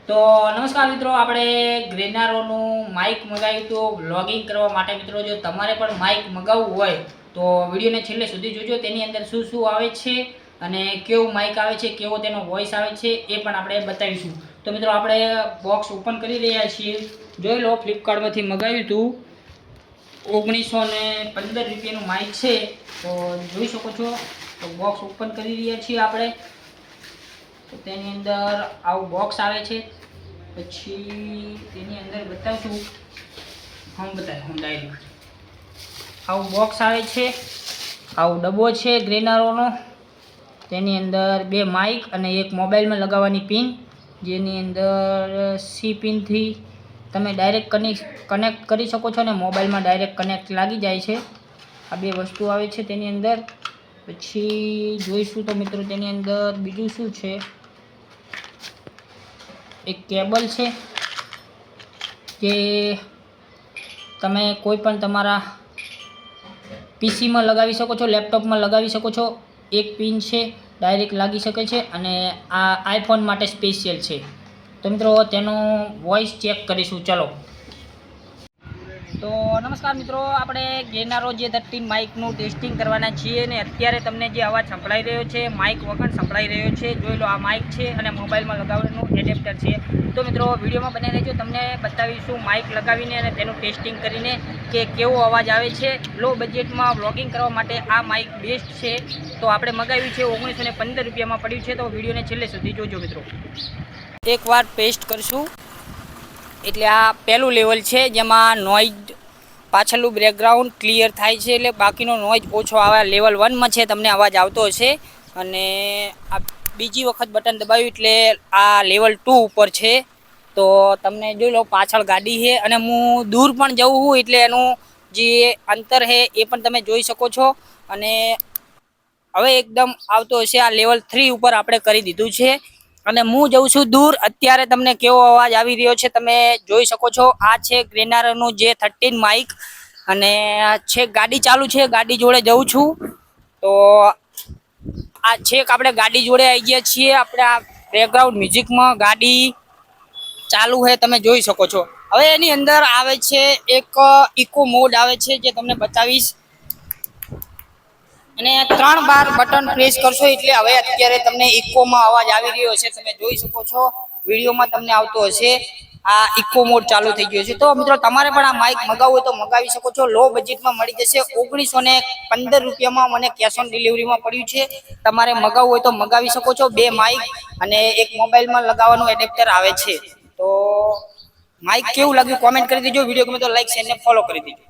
તો નમસ્કાર મિત્રો, આપણે ગ્રેનારોનું માઇક મંગાવ્યું તો વ્લોગિંગ કરવા માટે. મિત્રો, જો તમારે પણ માઇક મંગાવવું હોય તો વિડીયોને છેલ્લે સુધી જોજો. તેની અંદર શું શું આવે છે અને કેવું માઇક આવે છે, કેવો તેનો વોઇસ આવે છે એ પણ આપણે બતાવીશું. તો મિત્રો, આપણે બોક્સ ઓપન કરી રહ્યા છીએ. જોઈ લો, ફ્લિપકાર્ટમાંથી મંગાવ્યું હતું. 1915 રૂપિયાનું માઇક છે. તો જોઈ શકો છો. તો બોક્સ ઓપન કરી રહ્યા છીએ આપણે. તો તેની અંદર આવું બોક્સ આવે છે. પછી તેની અંદર બતાવશું. હું ડાયરેક્ટ આવું બોક્સ આવે છે. આવું ડબ્બો છે ગ્રેનારોનો. તેની અંદર 2 માઇક અને એક મોબાઈલમાં લગાવવાની પિન, જેની અંદર સી પિનથી તમે ડાયરેક્ટ કનેક્ટ કરી શકો છો અને મોબાઈલમાં ડાયરેક્ટ કનેક્ટ લાગી જાય છે. આ 2 વસ્તુ આવે છે તેની અંદર. પછી જોઈશું તો મિત્રો, તેની અંદર બીજું શું છે. એક કેબલ છે જે તમે કોઈ પણ તમારા પીસીમાં લગાવી શકો છો, લેપટોપમાં લગાવી શકો છો. એક પિન છે, ડાયરેક્ટ લાગી શકે છે અને આ આઈફોન માટે સ્પેશિયલ છે. તો મિત્રો, તેનો વોઇસ ચેક કરીશું. ચલો. તો નમસ્કાર મિત્રો, આપણે ગેનારો J13 માઇકનું ટેસ્ટિંગ કરવાના છીએ ને અત્યારે તમને જે અવાજ સંભળાઈ રહ્યો છે, માઇક વગર સંભળાઈ રહ્યો છે. જોઈ લો, આ માઇક છે અને મોબાઈલમાં લગાવવાનું એડેપ્ટર છે. તો મિત્રો, વિડીયોમાં બને રહેજો. તમને બતાવીશું માઇક લગાવીને અને તેનું ટેસ્ટિંગ કરીને કે કેવો અવાજ આવે છે. લો બજેટમાં વ્લોગિંગ કરવા માટે આ માઇક બેસ્ટ છે. તો આપણે મગાવ્યું છે, 1915 રૂપિયામાં પડ્યું છે. તો વિડીયોને છેલ્લે સુધી જોજો મિત્રો. એકવાર પેસ્ટ કરશું એટલે આ પહેલું લેવલ છે, જેમાં નોઇઝ પાછળનું બેકગ્રાઉન્ડ ક્લિયર થાય છે, એટલે બાકીનો નોઇઝ ઓછો આવે. લેવલ 1માં છે, તમને અવાજ આવતો હશે. અને આ બીજી વખત બટન દબાવ્યું એટલે આ લેવલ 2 ઉપર છે. તો તમને જોઈ લો, પાછળ ગાડી છે અને હું દૂર પણ જઉં છું એટલે એનું જે અંતર છે એ પણ તમે જોઈ શકો છો. અને હવે એકદમ આવતો હશે. આ લેવલ 3 ઉપર આપણે કરી દીધું છે અને હું જઉં છું દૂર. અત્યારે તમને કેવો અવાજ આવી રહ્યો છે તમે જોઈ શકો છો. આ છે ગ્રેનારોનું J13 માઇક અને છે ગાડી ચાલુ છે. ગાડી જોડે જઉં છું. તો આ છેક આપણે ગાડી જોડે આવી ગયા છીએ. આપણે આ બેકગ્રાઉન્ડ મ્યુઝિકમાં ગાડી ચાલુ છે, તમે જોઈ શકો છો. હવે એની અંદર આવે છે એક ઇકો મોડ આવે છે, જે તમને બતાવીશ. અને 3 વાર બટન પ્રેસ કરશો એટલે હવે અત્યારે તમને ઇકોમાં અવાજ આવી રહ્યો છે. તમે જોઈ શકો છો, વિડીયોમાં તમને આવતો હશે. આ ઇકો મોડ ચાલુ થઈ ગયો છે. તો મિત્રો, તમારે પણ આ માઇક મગાવવું હોય તો મગાવી શકો છો. લો બજેટમાં મળી જશે. 1915 રૂપિયામાં મને કેશ ઓન ડિલિવરીમાં પડ્યું છે. તમારે મગાવવું હોય તો મગાવી શકો છો. 2 માઇક અને એક મોબાઈલમાં લગાવવાનું એડેપ્ટર આવે છે. તો માઇક કેવું લાગ્યું કોમેન્ટ કરી દેજો. વિડીયો ગમે તો લાઈક, શેર ને ફોલો કરી દેજો.